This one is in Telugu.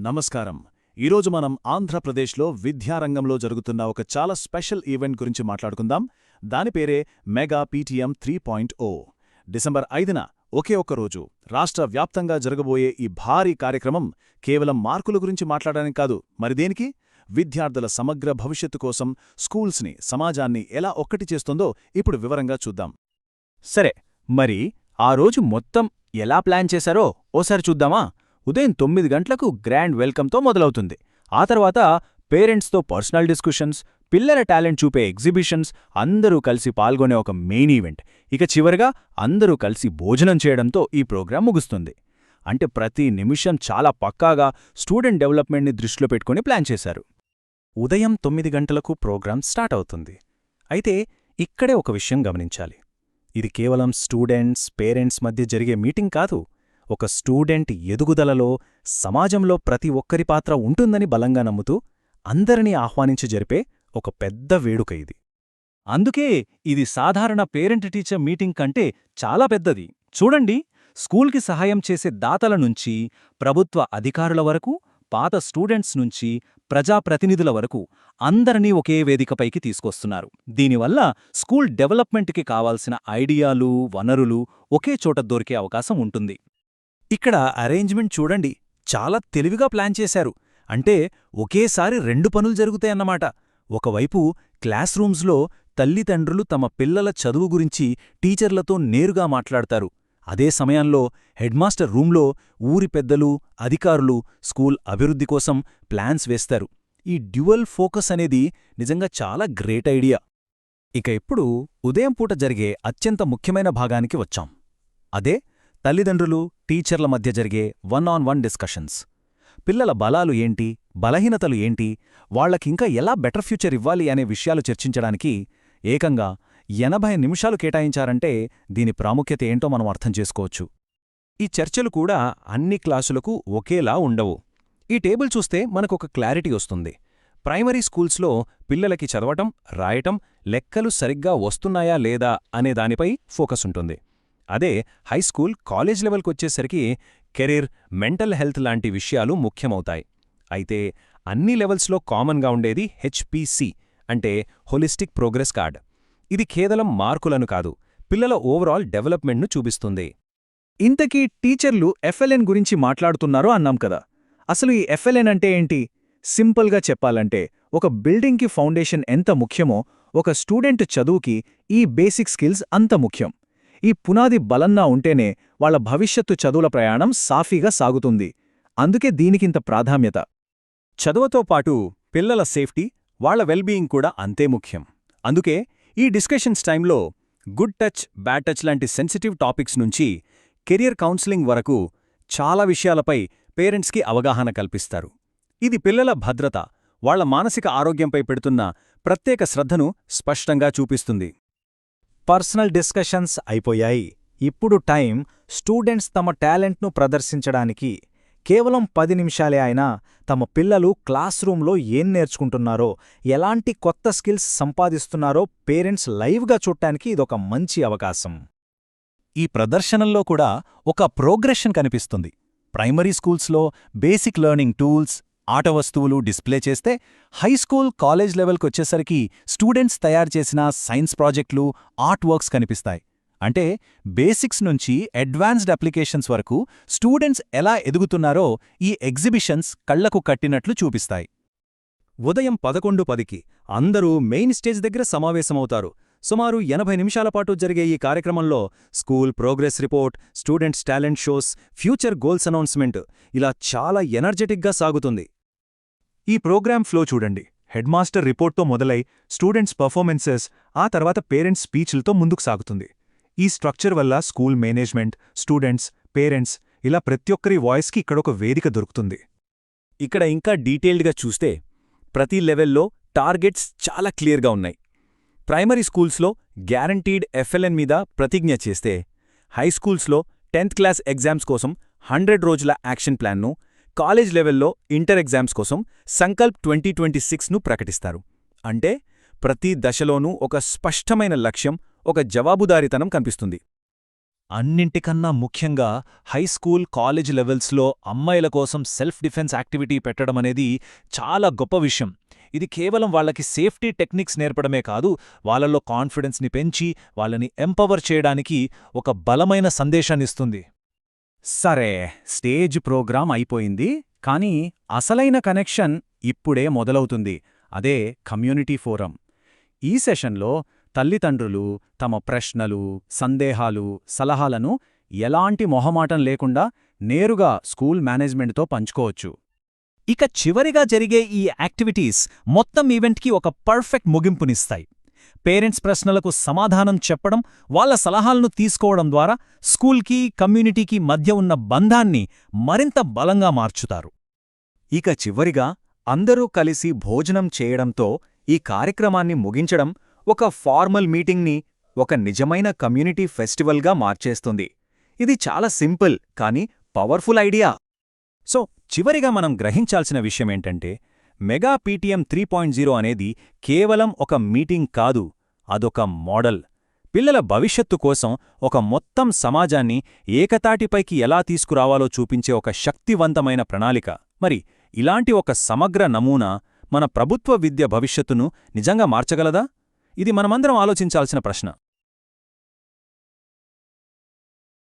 నమస్కారం. ఈరోజు మనం ఆంధ్రప్రదేశ్లో విద్యారంగంలో జరుగుతున్న ఒక చాలా స్పెషల్ ఈవెంట్ గురించి మాట్లాడుకుందాం. దాని పేరే మెగా పీటీఎం 3.0. డిసెంబర్ 5న ఒకే ఒక్క రోజు రాష్ట్ర వ్యాప్తంగా జరగబోయే ఈ భారీ కార్యక్రమం కేవలం మార్కుల గురించి మాట్లాడడానికి కాదు, మరిదేనికి విద్యార్థుల సమగ్ర భవిష్యత్తు కోసం స్కూల్స్ని, సమాజాన్ని ఎలా ఒక్కటి చేస్తుందో ఇప్పుడు వివరంగా చూద్దాం. సరే, మరి ఆ రోజు మొత్తం ఎలా ప్లాన్ చేశారో ఓసారి చూద్దామా? ఉదయం 9 గంటలకు గ్రాండ్ వెల్కమ్తో మొదలవుతుంది. ఆ తర్వాత పేరెంట్స్తో పర్సనల్ డిస్కషన్స్, పిల్లల టాలెంట్ చూపే ఎగ్జిబిషన్స్, అందరూ కలిసి పాల్గొనే ఒక మెయిన్ ఈవెంట్. ఇక చివరగా అందరూ కలిసి భోజనం చేయడంతో ఈ ప్రోగ్రాం ముగుస్తుంది. అంటే ప్రతి నిమిషం చాలా పక్కాగా స్టూడెంట్ డెవలప్మెంట్ని దృష్టిలో పెట్టుకుని ప్లాన్ చేశారు. ఉదయం 9 గంటలకు ప్రోగ్రాం స్టార్ట్ అవుతుంది. అయితే ఇక్కడే ఒక విషయం గమనించాలి. ఇది కేవలం స్టూడెంట్స్, పేరెంట్స్ మధ్య జరిగే మీటింగ్ కాదు. ఒక స్టూడెంట్ ఎదుగుదలలో, సమాజంలో ప్రతి ఒక్కరి పాత్ర ఉంటుందని బలంగా నమ్ముతూ అందరినీ ఆహ్వానించి జరిపే ఒక పెద్ద వేడుక ఇది. అందుకే ఇది సాధారణ పేరెంట్ టీచర్ మీటింగ్ కంటే చాలా పెద్దది. చూడండి, స్కూల్కి సహాయం చేసే దాతల నుంచి, ప్రభుత్వ అధికారుల వరకు, పాత స్టూడెంట్స్ నుంచి, ప్రజాప్రతినిధుల వరకు అందరినీ ఒకే వేదికపైకి తీసుకొస్తున్నారు. దీనివల్ల స్కూల్ డెవలప్మెంట్కి కావాల్సిన ఐడియాలు, వనరులు ఒకే చోట దొరికే అవకాశం ఉంటుంది. ఇక్కడ అరేంజ్మెంట్ చూడండి, చాలా తెలివిగా ప్లాన్ చేశారు. అంటే ఒకేసారి 2 పనులు జరుగుతాయన్నమాట. ఒకవైపు క్లాస్ రూమ్స్లో తల్లిదండ్రులు తమ పిల్లల చదువు గురించి టీచర్లతో నేరుగా మాట్లాడతారు. అదే సమయంలో హెడ్మాస్టర్ రూంలో ఊరి పెద్దలు, అధికారులు స్కూల్ అభివృద్ధి కోసం ప్లాన్స్ వేస్తారు. ఈ డ్యువల్ ఫోకస్ అనేది నిజంగా చాలా గ్రేట్ ఐడియా. ఇక ఇప్పుడు ఉదయం పూట జరిగే అత్యంత ముఖ్యమైన భాగానికి వచ్చాం. అదే తల్లిదండ్రులు, టీచర్ల మధ్య జరిగే 1-on-1 డిస్కషన్స్. పిల్లల బలాలు ఏంటి, బలహీనతలు ఏంటి, వాళ్లకింకా ఎలా బెటర్ ఫ్యూచర్ ఇవ్వాలి అనే విషయాలు చర్చించడానికి ఏకంగా 80 నిమిషాలు కేటాయించారంటే దీని ప్రాముఖ్యత ఏంటో మనం అర్థం చేసుకోవచ్చు. ఈ చర్చలు కూడా అన్ని క్లాసులకు ఒకేలా ఉండవు. ఈ టేబుల్ చూస్తే మనకొక క్లారిటీ వస్తుంది. ప్రైమరీ స్కూల్స్లో పిల్లలకి చదవటం, రాయటం, లెక్కలు సరిగ్గా వస్తున్నాయా లేదా అనే దానిపై ఫోకస్ ఉంటుంది. అదే హైస్కూల్, కాలేజ్ లెవెల్కొచ్చేసరికి కెరీర్, మెంటల్ హెల్త్ లాంటి విషయాలు ముఖ్యమవుతాయి. అయితే అన్ని లెవెల్స్లో కామన్గా ఉండేది హెచ్పీసీ, అంటే హోలిస్టిక్ ప్రోగ్రెస్ కార్డ్. ఇది కేవలం మార్కులను కాదు, పిల్లల ఓవరాల్ డెవలప్మెంట్ను చూపిస్తుంది. ఇంతకీ టీచర్లు ఎఫ్ఎల్ఎన్ గురించి మాట్లాడుతున్నారో అన్నాం కదా. అసలు ఈ ఎఫ్ఎల్ఎన్ అంటే ఏంటి? సింపుల్గా చెప్పాలంటే, ఒక బిల్డింగ్కి ఫౌండేషన్ ఎంత ముఖ్యమో ఒక స్టూడెంట్ చదువుకి ఈ బేసిక్ స్కిల్స్ అంత ముఖ్యం. ఈ పునాది బలంగా ఉంటేనే వాళ్ల భవిష్యత్తు చదువుల ప్రయాణం సాఫీగా సాగుతుంది. అందుకే దీనికింత ప్రాధాన్యత. చదువుతో పాటు పిల్లల సేఫ్టీ, వాళ్ల వెల్బీయింగ్ కూడా అంతే ముఖ్యం. అందుకే ఈ డిస్కషన్స్ టైంలో గుడ్ టచ్, బ్యాడ్ టచ్ లాంటి సెన్సిటివ్ టాపిక్స్ నుంచి కెరియర్ కౌన్సిలింగ్ వరకు చాలా విషయాలపై పేరెంట్స్కి అవగాహన కల్పిస్తారు. ఇది పిల్లల భద్రత, వాళ్ల మానసిక ఆరోగ్యంపై పెడుతున్న ప్రత్యేక శ్రద్ధను స్పష్టంగా చూపిస్తుంది. పర్సనల్ డిస్కషన్స్ అయిపోయాయి. ఇప్పుడు టైం స్టూడెంట్స్ తమ టాలెంట్ను ప్రదర్శించడానికి. కేవలం 10 నిమిషాలే అయినా తమ పిల్లలు క్లాస్ రూంలో ఏం నేర్చుకుంటున్నారో, ఎలాంటి కొత్త స్కిల్స్ సంపాదిస్తున్నారో పేరెంట్స్ లైవ్గా చూడటానికి ఇదొక మంచి అవకాశం. ఈ ప్రదర్శనల్లో కూడా ఒక ప్రోగ్రెషన్ కనిపిస్తుంది. ప్రైమరీ స్కూల్స్లో బేసిక్ లెర్నింగ్ టూల్స్, ఆట వస్తువులు డిస్ప్లే చేస్తే, హైస్కూల్, కాలేజ్ లెవెల్కొచ్చేసరికి స్టూడెంట్స్ తయారు చేసిన సైన్స్ ప్రాజెక్టులు, ఆర్ట్ వర్క్స్ కనిపిస్తాయి. అంటే బేసిక్స్ నుంచి అడ్వాన్స్డ్ అప్లికేషన్స్ వరకు స్టూడెంట్స్ ఎలా ఎదుగుతున్నారో ఈ ఎగ్జిబిషన్స్ కళ్లకు కట్టినట్లు చూపిస్తాయి. ఉదయం 11:10కి అందరూ మెయిన్ స్టేజ్ దగ్గర సమావేశమవుతారు. సుమారు 80 నిమిషాల పాటు జరిగే ఈ కార్యక్రమంలో school progress report, students talent shows, future goals announcement ఇలా చాలా ఎనర్జెటిక్గా సాగుతుంది. ఈ ప్రోగ్రామ్ ఫ్లో చూడండి. హెడ్మాస్టర్ రిపోర్ట్తో మొదలై స్టూడెంట్స్ పర్ఫార్మెన్సెస్, ఆ తర్వాత పేరెంట్స్ స్పీచ్లతో ముందుకు సాగుతుంది. ఈ స్ట్రక్చర్ వల్ల స్కూల్ మేనేజ్మెంట్, స్టూడెంట్స్, పేరెంట్స్ ఇలా ప్రతి ఒక్కరి వాయిస్కి ఇక్కడొక వేదిక దొరుకుతుంది. ఇక్కడ ఇంకా డీటెయిల్డ్గా చూస్తే ప్రతి లెవెల్లో టార్గెట్స్ చాలా క్లియర్గా ఉన్నాయి. ప్రైమరీ స్కూల్స్లో గ్యారంటీడ్ ఎఫ్ఎల్ఎన్ మీద ప్రతిజ్ఞ చేస్తే, హైస్కూల్స్లో 10th క్లాస్ ఎగ్జామ్స్ కోసం 100 రోజుల యాక్షన్ ప్లాన్ను, కాలేజ్ లెవెల్లో ఇంటర్ ఎగ్జామ్స్ కోసం సంకల్ప్ 2026ను ప్రకటిస్తారు. అంటే ప్రతి దశలోనూ ఒక స్పష్టమైన లక్ష్యం, ఒక జవాబుదారీతనం కనిపిస్తుంది. అన్నింటికన్నా ముఖ్యంగా హైస్కూల్ కాలేజ్ లెవెల్స్లో అమ్మాయిల కోసం సెల్ఫ్ డిఫెన్స్ యాక్టివిటీ పెట్టడమనేది చాలా గొప్ప విషయం. ఇది కేవలం వాళ్ళకి సేఫ్టీ టెక్నిక్స్ నేర్పడమే కాదు, వాళ్ళలో కాన్ఫిడెన్స్ని పెంచి వాళ్ళని ఎంపవర్ చేయడానికి ఒక బలమైన సందేశాన్నిస్తుంది. సరే, స్టేజ్ ప్రోగ్రాం అయిపోయింది, కానీ అసలైన కనెక్షన్ ఇప్పుడే మొదలవుతుంది. అదే కమ్యూనిటీ ఫోరం. ఈ సెషన్లో తల్లిదండ్రులు తమ ప్రశ్నలు, సందేహాలు, సలహాలను ఎలాంటి మొహమాటం లేకుండా నేరుగా స్కూల్ మేనేజ్మెంట్తో పంచుకోవచ్చు. ఇక చివరిగా జరిగే ఈ యాక్టివిటీస్ మొత్తం ఈవెంట్కి ఒక పర్ఫెక్ట్ ముగింపునిస్తాయి. పేరెంట్స్ ప్రశ్నలకు సమాధానం చెప్పడం, వాళ్ళ సలహాలను తీసుకోవడం ద్వారా స్కూల్కి, కమ్యూనిటీకి మధ్య ఉన్న బంధాన్ని మరింత బలంగా మార్చుతారు. ఇక చివరిగా అందరూ కలిసి భోజనం చేయడంతో ఈ కార్యక్రమాన్ని ముగించడం ఒక ఫార్మల్ మీటింగ్ని ఒక నిజమైన కమ్యూనిటీ ఫెస్టివల్గా మార్చేస్తుంది. ఇది చాలా సింపుల్ కానీ పవర్ఫుల్ ఐడియా. సో చివరిగా మనం గ్రహించాల్సిన విషయమేంటంటే, మెగా పీటీఎం 3.0 అనేది కేవలం ఒక మీటింగ్ కాదు, అదొక మోడల్. పిల్లల భవిష్యత్తు కోసం ఒక మొత్తం సమాజాన్ని ఏకతాటిపైకి ఎలా తీసుకురావాలో చూపించే ఒక శక్తివంతమైన ప్రణాళిక. మరి ఇలాంటి ఒక సమగ్ర నమూనా మన ప్రభుత్వ విద్య భవిష్యత్తును నిజంగా మార్చగలదా? ఇది మనమందరం ఆలోచించాల్సిన ప్రశ్న.